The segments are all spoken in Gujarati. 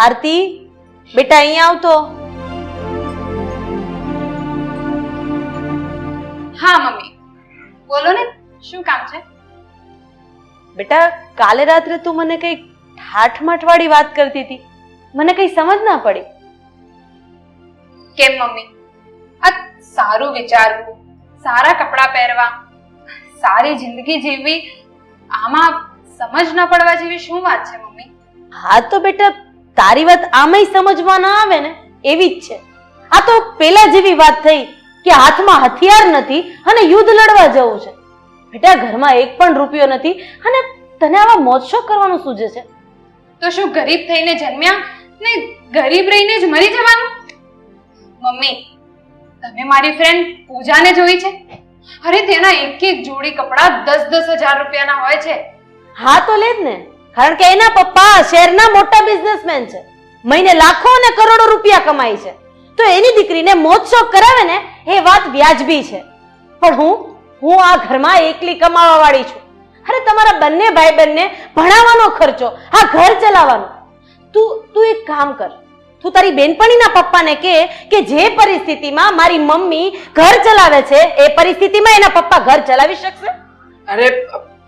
આરતી, બેટા અહીંયા આવ તો. હા મમ્મી, બોલો ને, શું કામ છે? બેટા, કાલે રાત્રે તું મને કઈ ઠાઠમાઠવાળી વાત કરતી હતી, મને કઈ સમજ ના પડી. કેમ મમ્મી? આ સારું વિચારવું, સારા કપડાં પહેરવા, સારી જિંદગી જીવવી, આમાં સમજ ન પડવા જેવી શું વાત છે મમ્મી? હા તો બેટા, તારી વાત આમાંય સમજવા ના આવે ને એવી જ છે. આ તો પેલા જેવી વાત થઈ કે હાથમાં હથિયાર નથી અને યુદ્ધ લડવા જવું છે. બેટા, ઘરમાં એક પણ રૂપિયો નથી અને તને આવા મોજ શોખ કરવાનું સૂજે છે. તો શું ગરીબ થઈને જન્મ્યા ને ગરીબ રહીને જ મરી જવાનું? મમ્મી, તમે મારી ફ્રેન્ડ પૂજાને જોઈ છે? અરે તેના એક એક જોડી કપડા 10-10 હજાર રૂપિયાના હોય છે. હા તો લે જ ને, કારણ કે એના પપ્પા શહેરના મોટા બિઝનેસમેન છે, મહિને લાખો અને કરોડો રૂપિયા કમાય છે. તો એની દીકરીને મોજ શોખ કરાવે ને એ વાત વ્યાજબી છે. પણ હું આ ઘરમાં એકલી કમાવા વાળી છું. અરે તમારા બંને ભાઈ બહેનને ભણાવવાનો ખર્ચો, આ ઘર ચલાવવાનો. તું એક કામ કર, તું તારી બેનપણીના પપ્પાને કહે કે જે પરિસ્થિતિમાં મારી મમ્મી ઘર ચલાવે છે એ પરિસ્થિતિમાં એના પપ્પા ઘર ચલાવી શકશે? અરે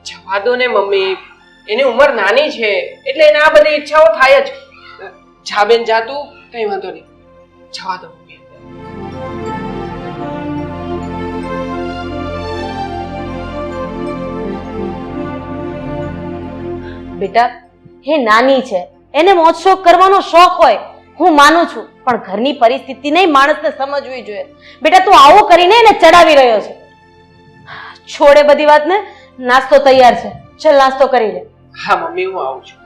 જવા દો ને મમ્મી, એની ઉંમર નાની છે એટલે એને આ બધી ઈચ્છાઓ થાય જ. જા બેન જા, તું કઈ વાંધો નહીં, જવા દો મમ્મી. બેટા, એ નાની છે, એને મોજ શોખ કરવાનો શોખ હોય, હું માનું છું, પણ ઘરની પરિસ્થિતિ નહીં માણસને સમજવી જોઈએ. બેટા, તું આવું કરીને એને ચડાવી રહ્યો છે. છોડે બધી વાતને, નાસ્તો તૈયાર છે, ચલ નાસ્તો કરી લે. હા મમ્મી, હું આવું છું.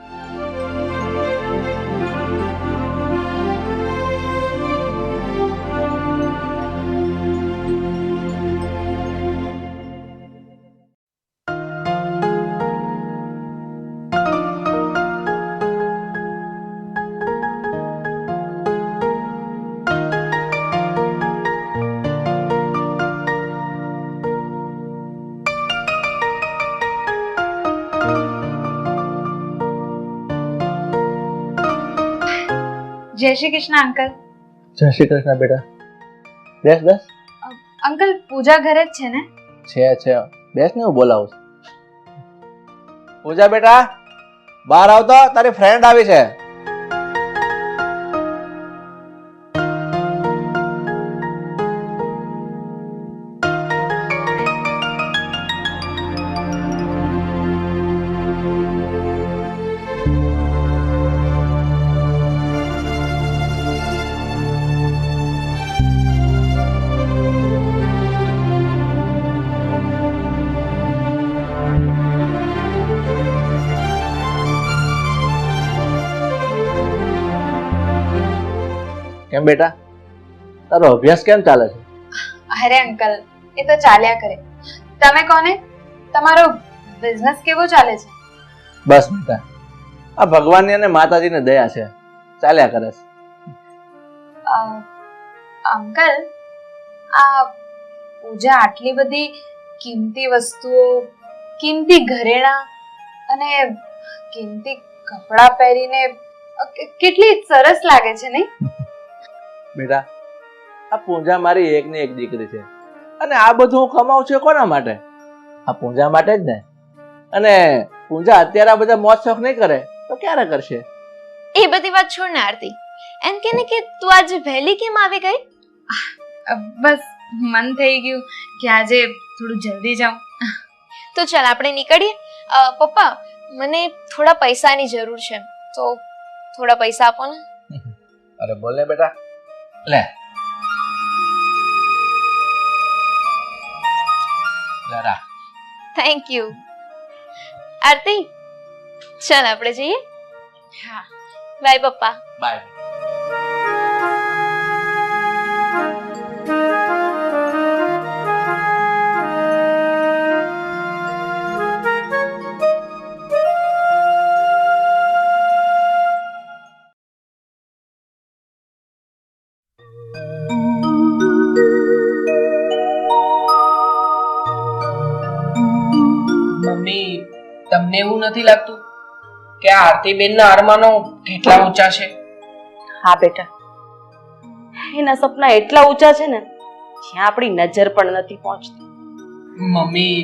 જય શ્રી કૃષ્ણ અંકલ. જય શ્રી કૃષ્ણ બેટા. બેસ બેસ. અંકલ, પૂજા ઘરે જ છે ને? છે બેસ ને, હું બોલાવું છું. પૂજા બેટા, બહાર આવતો, તારી ફ્રેન્ડ આવી છે. કેમ બેટા, તારો અભ્યાસ કેમ ચાલે છે? અરે અંકલ, એ તો ચાલ્યા કરે. તમે કોને, તમારો બિઝનેસ કેવો ચાલે છે? બસ બેટા, આ ભગવાનની અને માતાજીની દયા છે, ચાલ્યા કરે છે. અંકલ, આ પૂજા આટલી બધી કિંમતી વસ્તુઓ, કિંમતી ઘરેણાં અને કિંમતી કપડાં પહેરીને કેટલી સરસ લાગે છે નહીં? બેટા, આ પૂજા મારી એકની એક દીકરી છે અને આ બધું હું કમાઉં છું કોના માટે? આ પૂજા માટે જ ને. અને પૂજા અત્યારે આ બધા મોજ શોખ નહીં કરે તો ક્યારે કરશે? એ બધી વાત છોડ ને આરતી, એમ કે ને કે તું આજે વહેલી કેમ આવી ગઈ? બસ મન થઈ ગયું કે આજે થોડું જલ્દી જાઉં. તો ચાલ આપણે નીકળીએ. પપ્પા, મને થોડા પૈસાની જરૂર છે, તો થોડા પૈસા આપો ને. અરે બોલ ને બેટા, લે રા. Thank you. આરતી, ચાલ આપણે જઈએ. હા, બાય પપ્પા. બાય. તમને એવું નથી લાગતું કે આ આરતીબેનના અરમાનો કેટલા ઊંચા છે? હા બેટા, એના સપના એટલા ઊંચા છે ને જ્યાં આપણી નજર પણ નથી પહોંચતી. મમ્મી,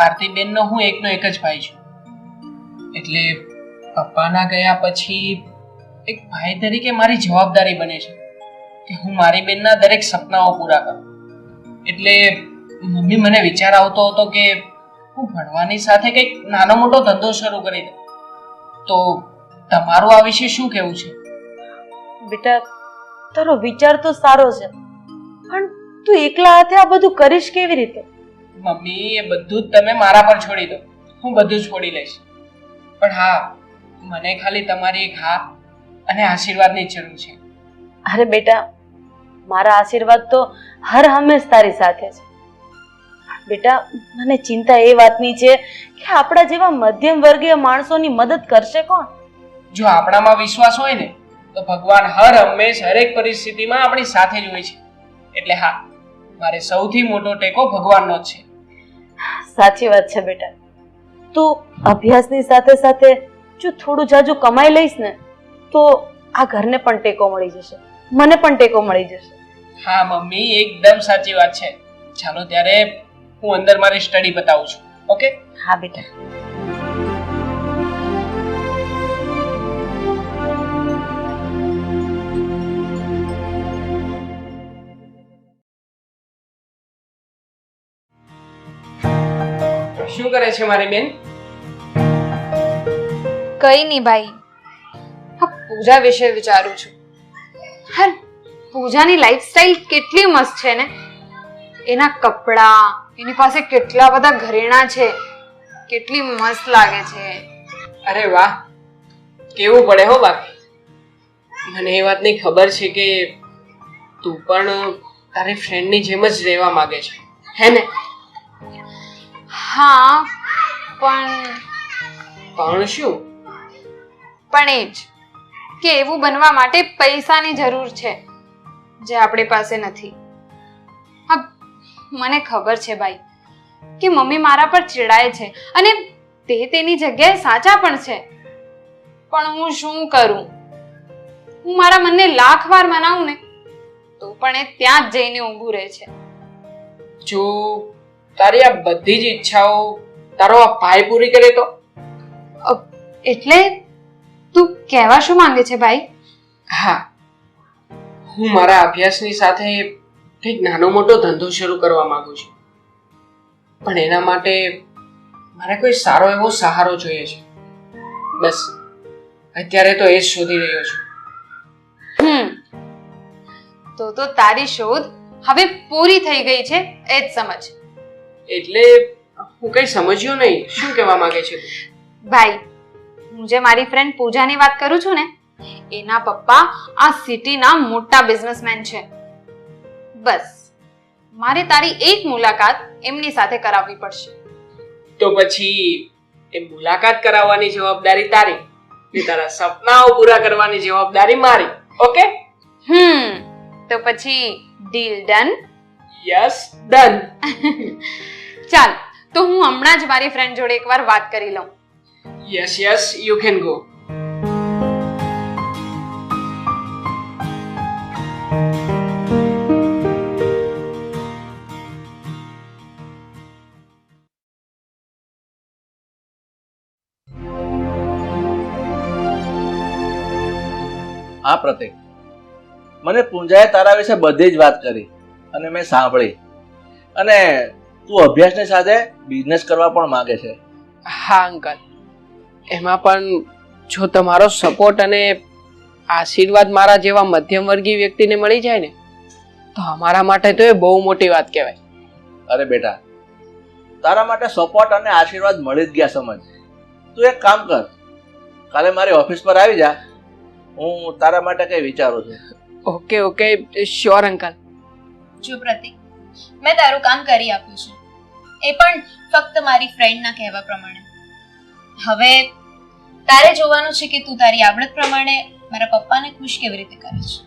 આરતીબેનનો હું એકનો એક જ ભાઈ છું, એટલે પપ્પાના ગયા પછી એક ભાઈ તરીકે મારી જવાબદારી બને છે કે હું મારી બેનના દરેક સપનાઓ પૂરા કરું. એટલે મમ્મી, મને વિચાર આવતો હતો કે હું ભણવાની સાથે કંઈક નાનો મોટો ધંધો શરૂ કરી દઉં. તો તમારું આ વિશે શું કહેવું છે? બેટા, તારો વિચાર તો સારો છે, પણ તું એકલા હાથે આ બધું કરીશ કેવી રીતે? મમ્મી, એ બધું જ તમે મારા પર છોડી દો, હું બધું જ છોડી લઈશ. પણ હા, મને ખાલી તમારી એક હા અને આશીર્વાદની જ જરૂર છે. અરે બેટા, મારા આશીર્વાદ તો હર હંમેશ તારી સાથે છે. બેટા, મને ચિંતા એ વાતની છે કે આપણા જેવા મધ્યમ વર્ગીય માણસોની મદદ કરશે કોણ? જો આપણામાં વિશ્વાસ હોય ને તો ભગવાન હર હંમેશ હરેક પરિસ્થિતિમાં આપણી સાથે જ હોય છે. એટલે હા, મારે સૌથી મોટો ટેકો ભગવાનનો જ છે. સાચી વાત છે બેટા. તું અભ્યાસની સાથે સાથે જો થોડું જાજુ કમાઈ લઈશ ને તો આ ઘરને પણ ટેકો મળી જશે, મને પણ ટેકો મળી જશે. હા મમ્મી, એકદમ સાચી વાત છે. ચાલો ત્યારે હું અંદર મારી સ્ટડી બતાવું છું. ઓકે? હા બેટા. શું કરે છે મારી બેન? કઈ નહીં ભાઈ, હા, પૂજા વિશે વિચારું છું. હા, પૂજાની લાઈફસ્ટાઈલ કેટલી મસ્ત છે ને. એના કપડાં, એની પાસે કેટલા બધા ઘરેણાં છે, કેટલી મસ્ત લાગે છે. અરે વાહ, કેવું પડે હો બાકી. મને એ વાતની ખબર છે કે તું પણ તારી ફ્રેન્ડની જેમ જ રહેવા માંગે છે, હે ને? હા, પણ શું? પણ એ જ કે એવું બનવા માટે પૈસાની જરૂર છે જે આપણી પાસે નથી. હા, મને ખબર છે ભાઈ કે મમ્મી મારા પર ચીડાય છે અને તે તેની જગ્યાએ સાચા પણ છે, પણ હું શું કરું? હું મારા મનને લાખ વાર મનાવું ને તો પણ એ ત્યાં જ જઈને ઊભું રહે છે. જો તારી આ બધી જ ઈચ્છાઓ તારો આ ભાઈ પૂરી કરે તો? એટલે તું કહેવા શું માંગે છે ભાઈ? હા, હું મારા અભ્યાસની સાથે કંઈક નાનો મોટો ધંધો શરૂ કરવા માંગુ છું, પણ એના માટે મારે કોઈ સારો એવો સહારો જોઈએ છે. બસ અત્યારે તો એ જ શોધી રહ્યો છું. તો તારી શોધ હવે પૂરી થઈ ગઈ છે એ જ સમજ. એટલે હું કઈ સમજ્યો નહીં, શું કહેવા માંગે છે તું? ભાઈ, હું જે મારી ફ્રેન્ડ પૂજાની વાત કરું છું ને, એના પપ્પા આ સિટીના મોટા બિઝનેસમેન છે. બસ મારે તારી એક મુલાકાત એમની સાથે કરાવવી પડશે. તો પછી એ મુલાકાત કરાવવાની જવાબદારી તારી ને તારા સપનાઓ પૂરા કરવાની જવાબદારી મારી. ઓકે? તો પછી ડીલ ડન? Yes, done. ચાલ, તો હું હમણાં જ મારી ફ્રેન્ડ જોડે એકવાર વાત કરી લઉં. Yes, you can go. હા પ્રતિક, મને પૂંજાએ તારા વિશે બધી જ વાત કરી અને મેં સાંભળી, અને તું અભ્યાસની સાથે બિઝનેસ કરવા પણ માંગે છે. હા અંકલ, એમાં પણ જો તમારો સપોર્ટ અને આશીર્વાદ મારા જેવા મધ્યમ વર્ગીય વ્યક્તિને મળી જાય ને તો અમારા માટે તો એ બહુ મોટી વાત કહેવાય. અરે બેટા, તારા માટે સપોર્ટ અને આશીર્વાદ મળી જ ગયા સમજ. તું એક કામ કર, કાલે મારી ઓફિસ પર આવી જા, હું તારા માટે કઈ વિચારું છું. Okay, sure uncle. જો પ્રતિક, મેં તારું કામ કરી આપ્યું છે, એ પણ ફક્ત મારી ફ્રેન્ડના કહેવા પ્રમાણે. હવે તારે જોવાનું છે કે તું તારી આવડત પ્રમાણે મારા પપ્પાને ખુશ કેવી રીતે કરે છે.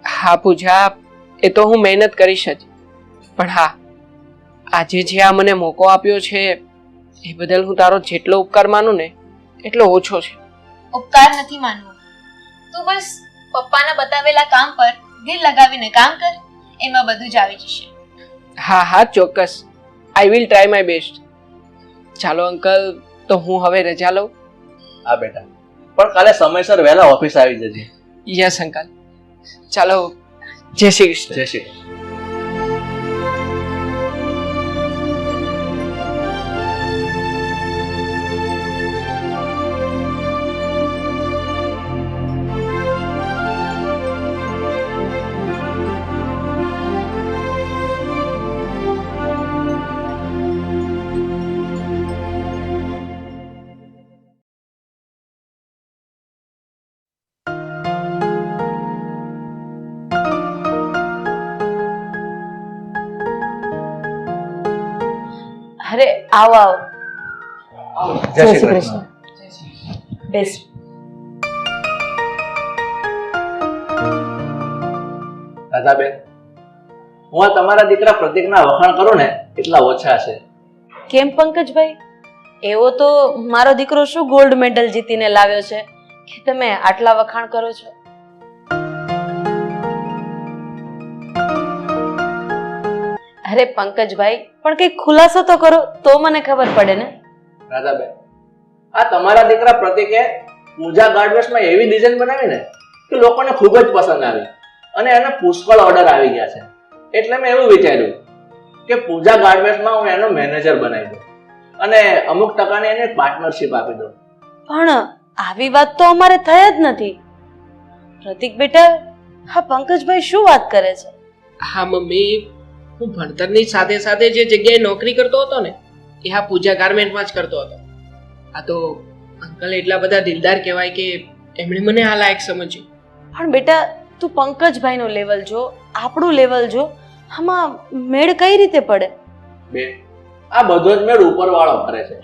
હા પૂજા, એ તો હું મહેનત કરીશ જ, પણ હા, આજે જે આ મને મોકો આપ્યો છે એ બદલ હું તારો જેટલો ઉપકાર માનું ને એટલો ઓછો છે. ઉપકાર નથી માનવો, તું બસ પપ્પાના બતાવેલા કામ પર દિલ લગાવીને કામ કર, એમાં બધું જ આવી જશે. હા હા ચોક્કસ, I will try my best. ચાલો અંકલ, તો હું હવે રજા લઉં. હા બેટા, પણ કાલે સમયસર વહેલા ઓફિસ આવી જજે. Yes uncle. ચાલો, જય શ્રી કૃષ્ણ. જય શ્રી કૃષ્ણ. અરે આવો આવો. જય શ્રી કૃષ્ણ. બેસ. રાધાબેન, હું આ તમારા દીકરા પ્રતીકના વખાણ કરું ને એટલા ઓછા છે. કેમ પંકજભાઈ, એવો તો મારો દીકરો શું ગોલ્ડ મેડલ જીતીને લાવ્યો છે કે તમે આટલા વખાણ કરો છો? અરે પંકજભાઈ, પણ કઈ ખુલાસો તો કરો તો મને ખબર પડે ને. રાધાબેન, આ તમારા દીકરા પ્રતીકે પૂજા ગાર્ડવેર્સમાં એવી ડિઝાઇન બનાવી ને કે લોકોને ખૂબ જ પસંદ આવી અને એને પુષ્કળ ઓર્ડર આવી ગયા છે. એટલે મેં એવું વિચાર્યું કે પૂજા ગાર્ડવેર્સમાં હું એનો મેનેજર બનાવી દઉં અને અમુક ટકાની એને પાર્ટનરશિપ આપી દઉં. પણ આવી વાત તો અમારે થઈ જ નથી. પ્રતીક બેટા, હા પંકજભાઈ શું વાત કરે છે? હા મમ્મી, હું ભણતરની સાથે સાથે જે જગ્યાએ નોકરી કરતો હતો ને એ આ પૂજા ગાર્મેન્ટમાં જ કરતો હતો. આ તો અંકલ એટલા બધા દિલદાર કહેવાય કે એમણે મને આ લાયક સમજ્યું. પણ બેટા તું પંકજભાઈનો લેવલ જો, આપણું લેવલ જો, આમાં મેળ કઈ રીતે પડે? બેન, આ બધો જ મેળ ઉપરવાળો કરે છે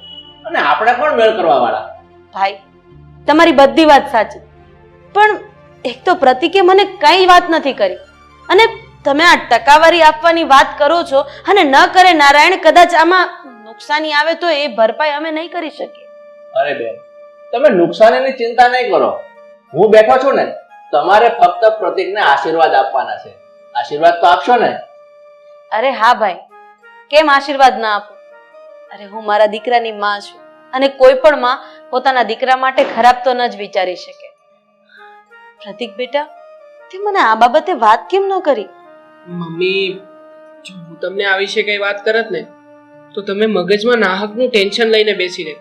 અને આપણે પણ મેળ કરવા વાળા. ભાઈ, તમારી બધી વાત સાચી, પણ એક તો પ્રતીકે મને કઈ વાત નથી કરી અને તમે આ ટકાવારી આપવાની વાત કરો છો અને ન કરે નારાયણ કદાચ આમાં નુકસાની આવે તો એ ભરપાઈ અમે નહીં કરી શકીએ. અરે બેન, તમે નુકસાનીની ચિંતા નહીં કરો. હું બેઠો છું ને, તમારે ફક્ત પ્રતીકને આશીર્વાદ આપવાના છે. આશીર્વાદ તો આપશો ને? અરે હા ભાઈ, કેમ આશીર્વાદ ના આપો? અરે હું મારા દીકરાની માં છું અને કોઈ પણ માં પોતાના દીકરા માટે ખરાબ તો ન જ વિચારી શકે. પ્રતીક બેટા, તે મને આ બાબતે વાત કેમ ન કરી? મમ્મી, જો હું તમને આ વિશે કઈ વાત કરત ને તો તમે મગજમાં નાહકનું ટેન્શન લઈને બેસી રહે,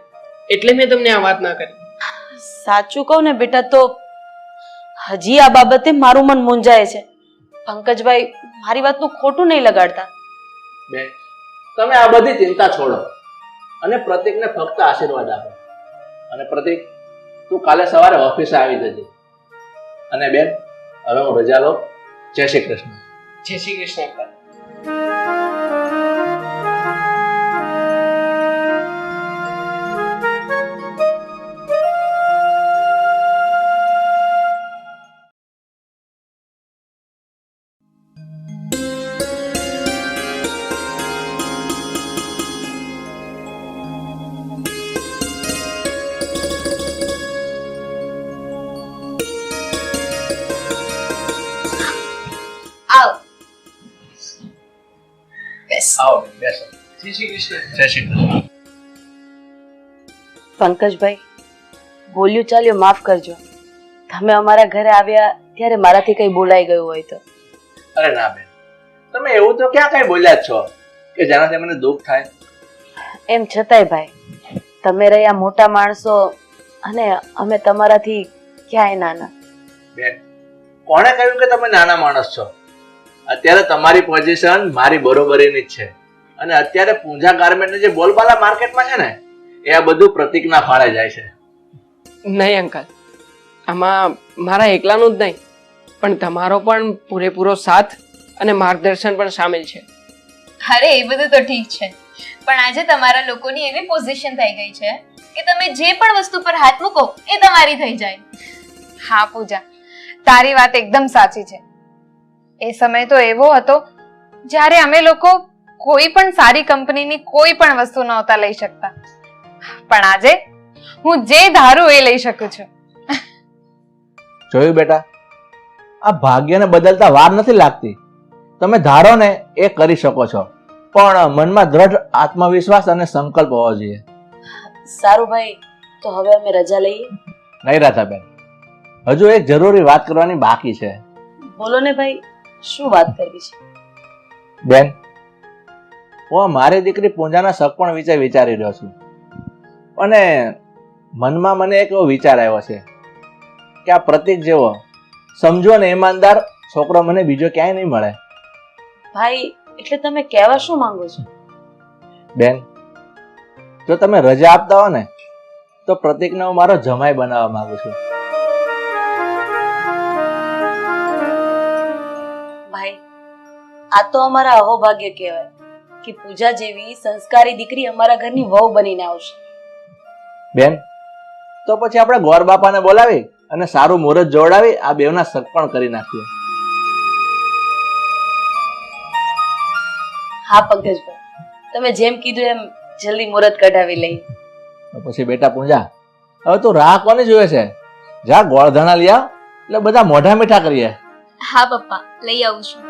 એટલે મેં તમને આ વાત ના કરી. સાચું કહું ને બેટા તો હજી આ બાબતે મારું મન મૂંઝાય છે. પંકજભાઈ મારી વાતનું ખોટું નહીં લગાડતા. બેન, તમે આ બધી ચિંતા છોડો અને પ્રતીકને ફક્ત આશીર્વાદ આપો. અને પ્રતીક, તું કાલે સવારે ઓફિસે આવી જજે. અને બેન, હવે હું રજા લઉં. જય શ્રી કૃષ્ણ. જય શ્રી કૃષ્ણ અંકલ. આવ, બેસ. આવો બેન, બેસો. જય શ્રી કૃષ્ણ. જય શ્રી કૃષ્ણ. પંકજભાઈ, બોલ્યું ચાલ્યું માફ કરજો. તમે અમારા ઘરે આવ્યા ત્યારે મારાથી કઈ બોલાઈ ગયું હોય તો. અરે ના બેન, તમે એવું તો ક્યાં કઈ બોલ્યા જ છો કે જેનાથી મને દુઃખ થાય. એમ છતાંય ભાઈ, તમે રહ્યા મોટા માણસો અને અમે તમારાથી ક્યાંય નાના. બેન, કોણે કહ્યું કે તમે નાના માણસ છો? અત્યારે તમારી પોઝિશન મારી બરોબરીની જ છે અને અત્યારે પૂજા ગાર્મેન્ટની જે બોલબાલા માર્કેટમાં છે ને એ આ બધું પ્રતીકના ફાળે જાય છે. નહીં અંકલ, આમાં મારા એકલાનું જ નહીં પણ તમારો પણ પૂરેપૂરો સાથ અને માર્ગદર્શન પણ સામેલ છે. અરે એ બધું તો ઠીક છે, પણ આજે તમારા લોકોની એવી પોઝિશન થઈ ગઈ છે કે તમે જે પણ વસ્તુ પર હાથ મૂકો એ તમારી થઈ જાય. હા પૂજા, તારી વાત એકદમ સાચી છે. એ સમય તો એવો હતો જ્યારે અમે લોકો કોઈ પણ સારી કંપનીની કોઈ પણ વસ્તુ નહોતા લઈ શકતા, પણ આજે હું જે ધારું એ લઈ શકું છું. જોયું બેટા, આ ભાગ્યને બદલતા વાર નથી લાગતી. તમે ધારો ને એ કરી શકો છો, પણ મનમાં દ્રઢ આત્મવિશ્વાસ અને સંકલ્પ હોવો જોઈએ. સારું ભાઈ, તો હવે અમે રજા લઈએ. નહીં રાધાબેન, હજુ એક જરૂરી વાત કરવાની બાકી છે. બોલો ને ભાઈ, શું વાત કરવી છે? બેન, હું મારી દીકરી પૂંજાના સગપણ વિશે વિચારી રહ્યો છું, અને મનમાં મને એક એવો વિચાર આવ્યો છે કે આ પ્રતીક જેવો સમજો ને ઈમાનદાર છોકરો મને બીજો ક્યાંય નહીં મળે. ભાઈ, એટલે તમે કહેવા શું માંગો છો? બેન, જો તમે રજા આપતા હો ને તો પ્રતીકને હું મારો જમાઈ બનાવવા માંગુ છું. ભાઈ, આ તો અમારા અહોભાગ્ય કહેવાય કે પૂજા જેવી સંસ્કારી દીકરી અમારા ઘરની વહુ બનીને આવશે. બેન, તો પછી આપણે ગોર બાપાને બોલાવી અને સારું મુહૂર્ત જોડાવી આ બેવના સગપણ કરી નાખીએ. હા પંકજભાઈ, તમે જેમ કીધું એમ જલ્દી મુહૂર્ત કઢાવી લઈ. તો પછી બેટા પૂંજા, હવે તું રાહ કોની જોવે છે? જા ગોળ ધણા લઈ આવ, એટલે બધા મોઢા મીઠા કરીએ. હા પપ્પા, લઈ આવું છું.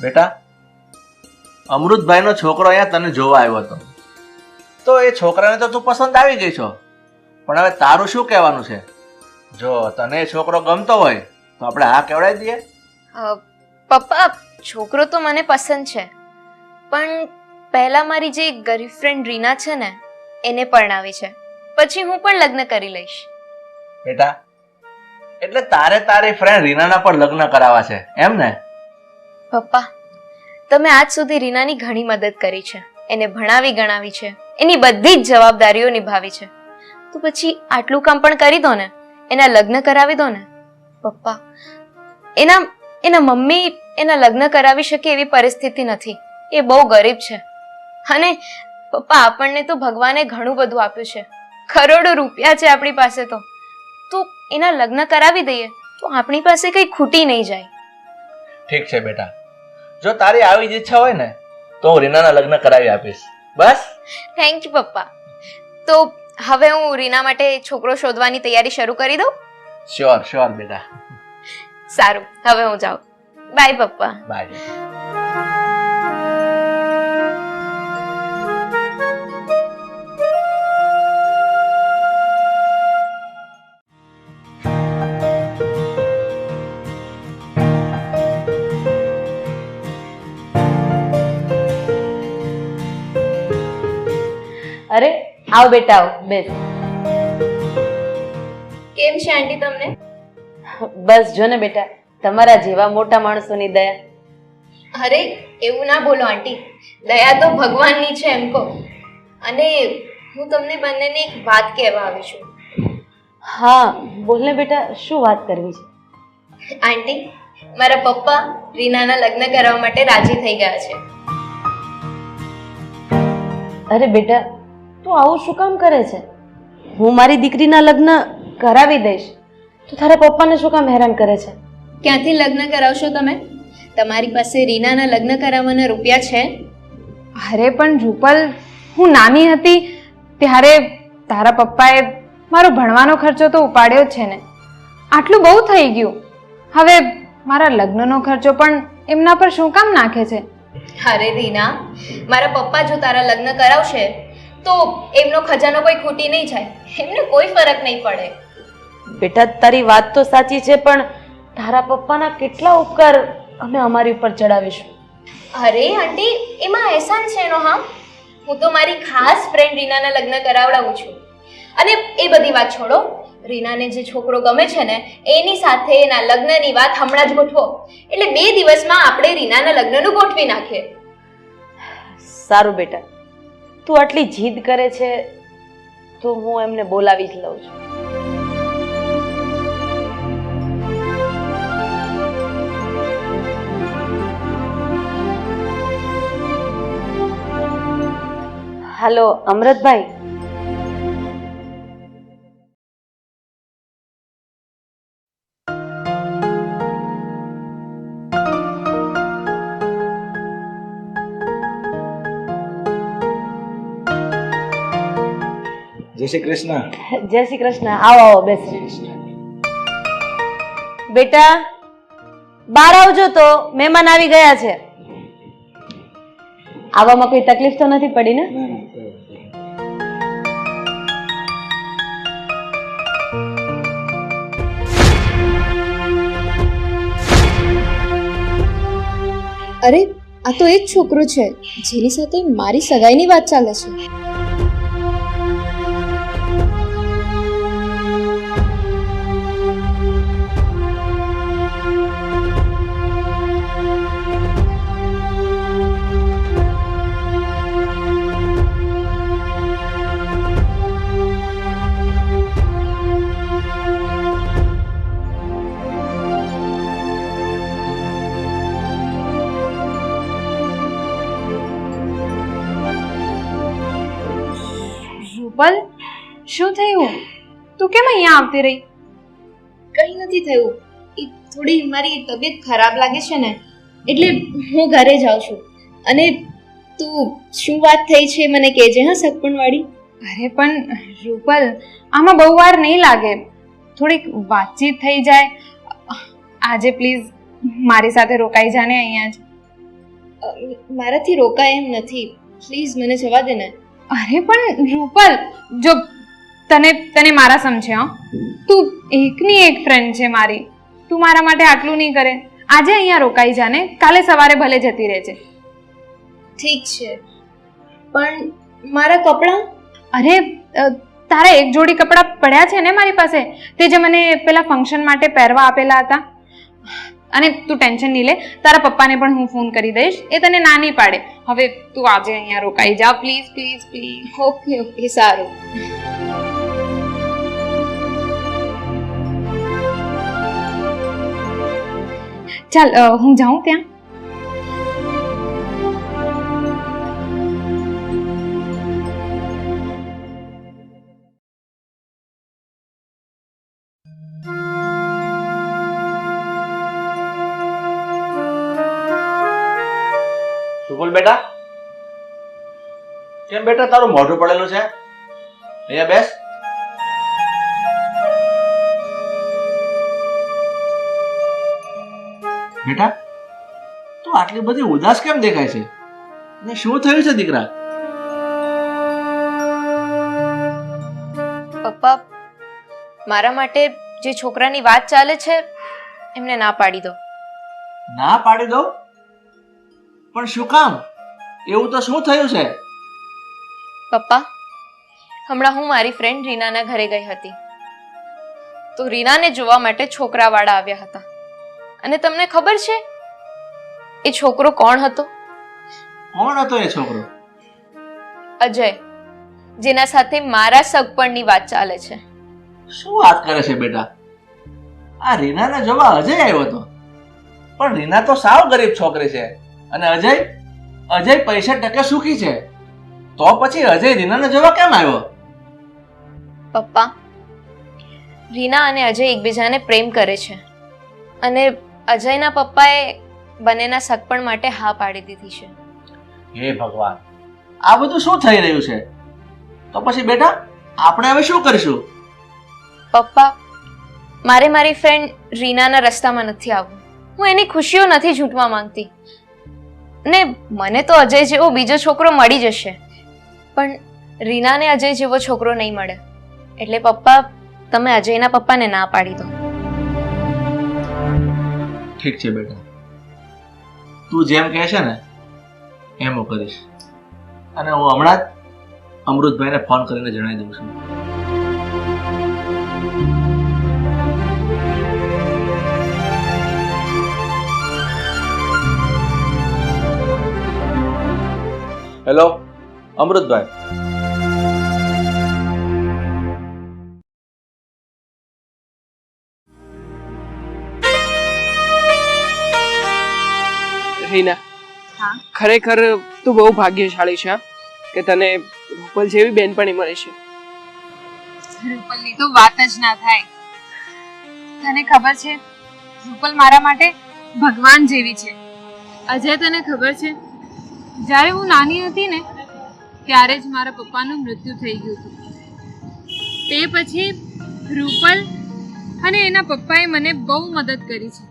બેટા, અમૃતભાઈનો છોકરો અહીંયા તને જોવા આવ્યો હતો, તો એ છોકરાને તો તું પસંદ આવી ગઈ છો, પણ હવે તારું શું કહેવાનું છે? જો તને એ છોકરો ગમતો હોય તો આપણે હા કહેવડાવી દઈએ. પપ્પા, છોકરો તો મને પસંદ છે, પણ પહેલા મારી જે ગરીબ ફ્રેન્ડ રીના છે ને એને પરણાવી છે, પછી હું પણ લગ્ન કરી લઈશ. બેટા, એટલે તારી ફ્રેન્ડ રીનાના પર લગ્ન કરાવવા છે એમ ને? પપ્પા, તમે આજ સુધી રીનાની ઘણી મદદ કરી છે, એને ભણાવી ગણાવી છે, એની બધી જ જવાબદારીઓ નિભાવી છે, તો પછી આટલું કામ પણ કરી દો ને, એના લગ્ન કરાવી દો ને. પપ્પા, એના મમ્મી એના લગ્ન કરાવી શકે એવી પરિસ્થિતિ નથી, એ બહુ ગરીબ છે. અને પપ્પા, આપણને તો ભગવાને ઘણું બધું આપ્યું છે, કરોડો રૂપિયા છે આપણી પાસે, તો એના લગ્ન કરાવી દઈએ તો આપણી પાસે કઈ ખૂટી નહીં જાય. ઠીક છે બેટા, જો તારી આવી જ ઈચ્છા હોય ને તો હું રીનાના લગ્ન કરાવી આપીશ. બસ. થેન્ક યુ પપ્પા. તો હવે હું રીના માટે છોકરો શોધવાની તૈયારી શરૂ કરી દઉં? શ્યોર શ્યોર બેટા. સારું, હવે હું જાઉં. બાય પપ્પા. બાય. અરે આવ બેટા, આવ, બેસ. કેમ છે આંટી તમને? બસ જો ને બેટા, તમારા જેવા મોટા માણસોની દયા. અરે એવું ના બોલો આંટી, દયા તો ભગવાનની છે એમ કહો. અને હું તમને બંનેને એક વાત કહેવા આવી છું. હા બોલ ને બેટા, શું વાત કરવી છે? આંટી, મારા પપ્પા રીનાના લગ્ન કરવા માટે રાજી થઈ ગયા છે. અરે બેટા, તું આવું શું કામ કરે છે? હું મારી દીકરીના લગ્ન કરાવી દઈશ, તો તારા પપ્પાને શું કામ હેરાન કરે છે? ક્યાંથી લગ્ન કરાવશો તમે? તમારી પાસે રીનાના લગ્ન કરાવવાના રૂપિયા છે? અરે પણ રૂપલ, હું નાની હતી ત્યારે તારા પપ્પાએ મારો ભણવાનો ખર્ચો તો ઉપાડ્યો જ છે ને, આટલું બહુ થઈ ગયું. હવે મારા લગ્નનો ખર્ચો પણ એમના પર શું કામ નાખે છે? અરે રીના, મારા પપ્પા જો તારા લગ્ન કરાવશે તો એમનો ખજાનો કોઈ ખૂટી નહીં જાય, એમને કોઈ ફરક નહીં પડે. બેટા તારી વાત તો સાચી છે, પણ તારા પપ્પાના કેટલા ઉપકાર અમે અમારી ઉપર ચડાવીશું? અરે આંટી, એમાં એહસાન છે એનો. હા, હું તો મારી ખાસ ફ્રેન્ડ રીનાના લગ્ન કરાવડાવું છું. અને એ બધી વાત છોડો, રીનાને જે છોકરો ગમે છે ને એની સાથે એના લગ્નની વાત હમણાં જ ગોઠવો, એટલે 2 દિવસમાં આપણે રીનાના લગ્નનું ગોઠવી નાખીએ. સારું બેટા, તું આટલી જીદ કરે છે તો હું એમને બોલાવી જ લઉં છું. હાલો અમૃતભાઈ. જય શ્રી કૃષ્ણ. જય શ્રી કૃષ્ણ. આવો આવો બેસો. બેટા બહાર આવજો, તો મહેમાન આવી ગયા છે. આવવામાં કોઈ તકલીફ તો નથી પડી ને? અરે આ તો એ જ છોકરો છે જેની સાથે મારી સગાઈની વાત ચાલે છે. રૂપલ, શું થયું? તું કેમ અહીંયા આવતી રહી? કંઈ નથી થયું. એ થોડી મારી તબિયત ખરાબ લાગે છે ને, એટલે હું ઘરે જાઉં છું. અને તું શું વાત થઈ છે મને કહેજે હા, સગપણવાળી. અરે પણ રૂપલ, આમાં બહુ વાર નહીં લાગે. થોડીક વાતચીત થઈ જાય. આજે પ્લીઝ મારી સાથે રોકાઈ જાને અહીંયા જ. મારાથી રોકાય એમ નથી, પ્લીઝ મને જવા દે ને. અરે પણ રૂપલ, જો તને મારા સમજે હો, તું એકની એક ફ્રેન્ડ છે મારી. તું મારા માટે આટલું નહીં કરે. આજે અહીંયા રોકાઈ જાને, કાલે સવારે ભલે જતી રહેજે. ઠીક છે, પણ મારા કપડાં? અરે તારા એક જોડી કપડાં પડ્યા છે ને મારી પાસે, તે જે મને પેલા ફંક્શન માટે પહેરવા આપેલા હતા. અને તું ટેન્શન નહીં લે, તારા પપ્પાને પણ હું ફોન કરી દઈશ, એ તને ના નહીં પાડે. હવે તું આજે અહીંયા રોકાઈ જા please please please. Okay okay, સારું. ચાલ હું જાઉં ત્યાં. બોલ બેટા, કેમ બેટા તારું મોઢું પડેલું છે? અહીંયા બેસ. બેટા તું આટલી બધી ઉદાસ કેમ દેખાય છે? અને શું થયું છે દીકરા? પપ્પા, મારા માટે જે છોકરાની વાત ચાલે છે એમને ના પાડી દો. ના પાડી દો? પણ શું કામ? એવું તો શું થયું છે? પપ્પા, હમણાં હું મારી ફ્રેન્ડ રીનાના ઘરે ગઈ હતી, તો રીનાને જોવા માટે છોકરાવાળા આવ્યા હતા. અને તમને ખબર છે એ છોકરો કોણ હતો? કોણ હતો એ છોકરો? અજય, જેના સાથે મારા સગપણની વાત ચાલે છે. શું વાત કરે છે બેટા? આ રીનાને જોવા અજય આવ્યો હતો? પણ રીના તો સાવ ગરીબ છોકરી છે. અને અજય પૈસા ટકે સુખી છે. તો પછી અજય રીનાને જોવા કેમ આવ્યો? પપ્પા, રીના અને અજય એકબીજાને પ્રેમ કરે છે, અને અજયના પપ્પાએ બંનેના સગપણ માટે હા પાડી દીધી છે. હે ભગવાન, આ બધું શું થઈ રહ્યું છે? તો પછી બેટા આપણે હવે શું કરીશું? પપ્પા, મારે મારી ફ્રેન્ડ રીનાના રસ્તામાં નથી આવવું. હું એની ખુશીઓ નથી ઝૂંટવા માંગતી. ને મને તો અજય જેવો બીજો છોકરો મળી જશે, પણ રીનાને અજય જેવો છોકરો નહીં મળે. એટલે પપ્પા, તમે અજયના પપ્પાને ના પાડી દો. ઠીક છે બેટા, તું જેમ કહે છે ને એમ હું કરીશ. અને હું હમણાં જ અમૃતભાઈને ફોન કરીને જણાવી દઉં છું. હેલો અમૃતભાઈ. રીના, હા? ખરેખર તું બહુ ભાગ્યશાળી છે હા, કે તને રૂપલ જેવી બેનપણી મળી છે. રૂપલની તો વાત જ ના થાય. તને ખબર છે રૂપલ મારા માટે ભગવાન જેવી છે. અજય તને ખબર છે જ્યારે હું નાની હતી ને ત્યારે જ મારા પપ્પાનું મૃત્યુ થઈ ગયું હતું. તે પછી રૂપલ અને એના પપ્પાએ મને બહુ મદદ કરી છે.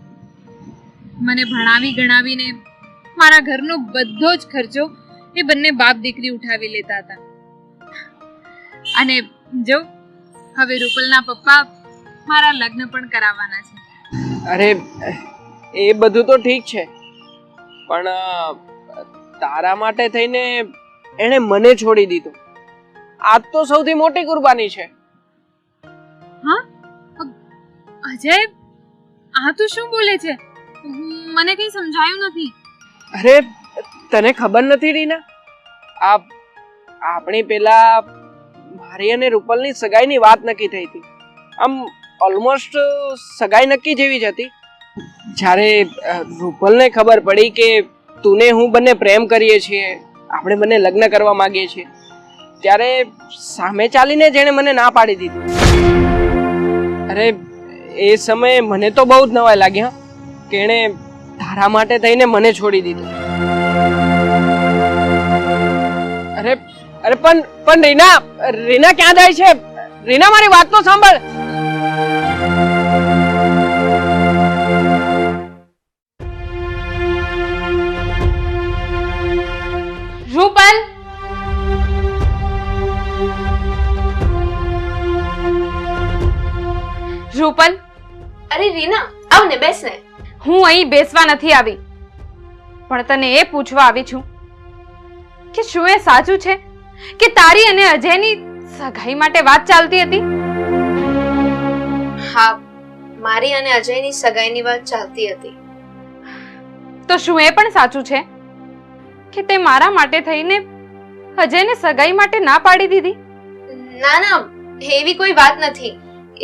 મને ભણાવી ગણાવીને મારા ઘરનો બધો જ ખર્ચો એ બંને બાપ દીકરી ઉઠાવી લેતા હતા. અને જો હવે રૂપલના પપ્પા મારા લગ્ન પણ કરાવવાના છે. અરે એ બધું તો ઠીક છે, પણ તારા માટે થઈને એણે મને છોડી દીધો. આ તો સૌથી મોટી કુરબાની છે. હા અજય, આ તું શું બોલે છે? મને કંઈ સમજાયું નથી. અરે તને ખબર નથી રીના, આપણી પેલા મારી અને રૂપલની સગાઈની વાત નક્કી થઈ હતી. આમ ઓલમોસ્ટ સગાઈ નક્કી જેવી જ હતી. જ્યારે રૂપલને ખબર પડી કે તું ને હું બંને પ્રેમ કરીએ છીએ, આપણે બંને લગ્ન કરવા માંગીએ છીએ, ત્યારે સામે ચાલીને જેણે મને ના પાડી દીધી. અરે એ સમયે મને તો બહુ જ નવાઈ લાગી હા, કે એણે તારા માટે થઈને મને છોડી દીધો. અરે અરે પણ રીના ક્યાં જાય છે? રીના, મારી વાત તો સાંભળ. રૂપલ, રૂપલ, અરે રીના, આવ ને, બેસ ને. હું અહીં બેસવા નથી આવી, પણ તને એ પૂછવા આવી છું કે શું એ સાચું છે કે તારી અને અજયની સગાઈ માટે વાત ચાલતી હતી? હા, મારી અને અજયની સગાઈની વાત ચાલતી હતી. તો શું એ પણ સાચું છે કે તે મારા માટે થઈને અજયને સગાઈ માટે ના પાડી દીધી? ના ના, એવી કોઈ વાત નથી.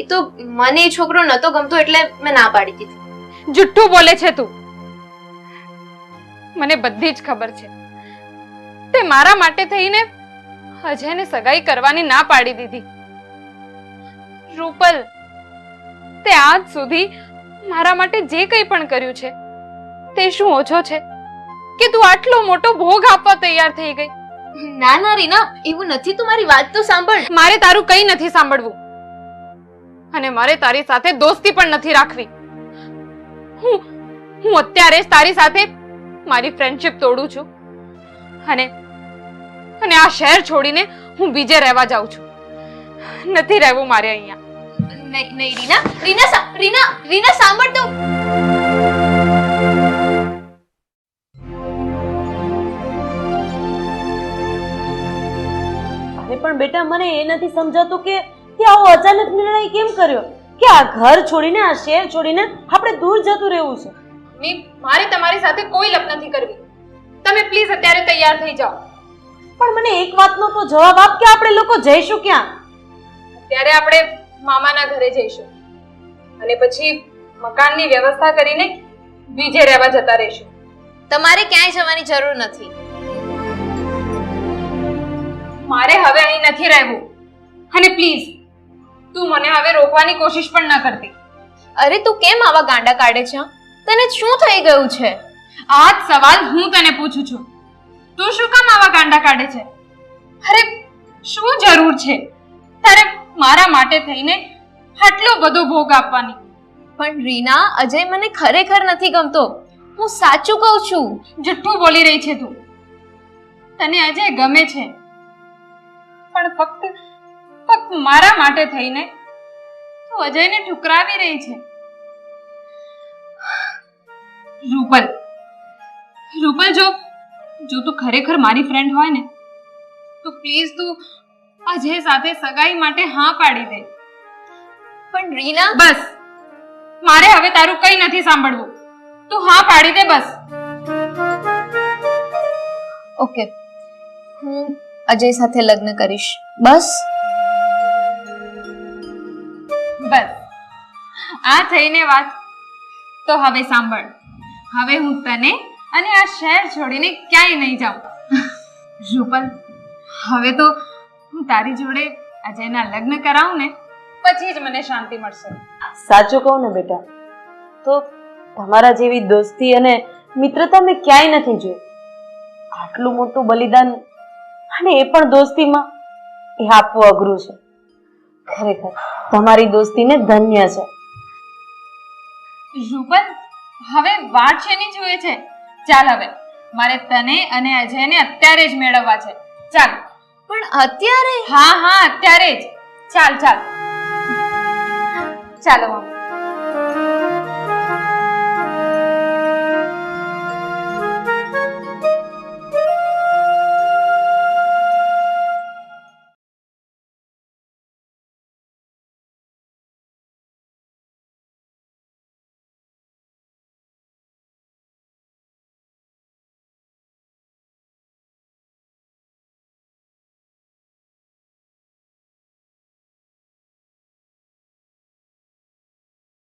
એ તો મને એ છોકરો નતો ગમતો એટલે મેં ના પાડી દીધી. જુઠ્ઠું બોલે છે તું. મને બધી જ ખબર છે. તે મારા માટે થઈને અજયને સગાઈ કરવાની ના પાડી દીધી. રૂપલ, તે આજ સુધી મારા માટે જે કંઈ પણ કર્યું છે તે શું ઓછો છે કે તું આટલો મોટો ભોગ આપવા તૈયાર થઈ ગઈ? ના ના રીના, એવું નથી. તું મારી વાત તો સાંભળ. મારે તારું કંઈ નથી સાંભળવું, અને મારે તારી સાથે દોસ્તી પણ નથી રાખવી. હું અત્યારે જ તારી સાથે મારી ફ્રેન્ડશિપ તોડું છું અને આ શહેર છોડીને હું બીજે રહેવા જાઉં છું. નથી રહેવું મારે અહીંયા. નહીં નહીં રીના, રીના સાંભળ તો. અરે પણ બેટા, મને એ નથી સમજાતું કે આવો અચાનક નિર્ણય કેમ કર્યો કે આ ઘર છોડીને, આ શહેર છોડીને આપણે દૂર જતું રહેવું છે? મારે તમારી સાથે કોઈ લપ નથી કરવી. તમે પ્લીઝ અત્યારે તૈયાર થઈ જાઓ. પણ મને એક વાતનો તો જવાબ આપ કે આપણે લોકો જઈશું ક્યાં? ત્યારે આપણે મામાના ઘરે જઈશું અને પછી મકાનની વ્યવસ્થા કરીને બીજે રહેવા જતા રહીશું. તમારે ક્યાંય જવાની જરૂર નથી. મારે હવે અહીં નથી રહેવું, અને પ્લીઝ તું મને હવે રોકવાની કોશિશ પણ ન કરતી. અરે તું કેમ આવા ગાંડા કાઢે છે? તને શું થઈ ગયું છે? આ જ સવાલ હું તને પૂછું છું. તું શું કામ આવા ગાંડા કાઢે છે? અરે શું જરૂર છે તારે મારા માટે થઈને આટલો બધો ભોગ આપવાની? પણ રીના, અજય મને ખરેખર નથી ગમતો. હું સાચું કહું છું. જુઠ્ઠું બોલી રહી છે તું. તને અજય ગમે છે, પણ ફક્ત મારા માટે થઈને તું અજયને ઠુકરાવી રહી છે. રૂપલ, જો તું ખરેખર મારી ફ્રેન્ડ હોય ને તો પ્લીઝ તું અજય સાથે સગાઈ માટે હા પાડી દે. પણ રીના, બસ, મારે હવે તારું કંઈ નથી સાંભળવું. તું હા પાડી દે બસ. ઓકે, હું અજય સાથે લગ્ન કરીશ. બસ. આ થઈને વાત. તો હવે સાંભળ, હવે હું તને અને આ શહેર છોડીને ક્યાંય નહીં જાઉં. રૂપલ, હવે તો હું તારી જોડે અજયના લગ્ન કરાવું ને પછી જ મને શાંતિ મળશે. સાચું કહું ને બેટા, તો તમારા જેવી દોસ્તી અને મિત્રતા મેં ક્યાંય નથી જોઈ. આટલું મોટું બલિદાન, અને એ પણ દોસ્તીમાં, એ આપવું અઘરું છે. ખરેખર તમારી દોસ્તીને ધન્ય છે. રૂપલ, હવે વાત શેની જોઈએ છે? ચાલ, હવે મારે તને અને અજયને અત્યારે જ મેળવવા છે. ચાલ. પણ અત્યારે હા, અત્યારે જ. ચાલ ચાલો મમ્મી.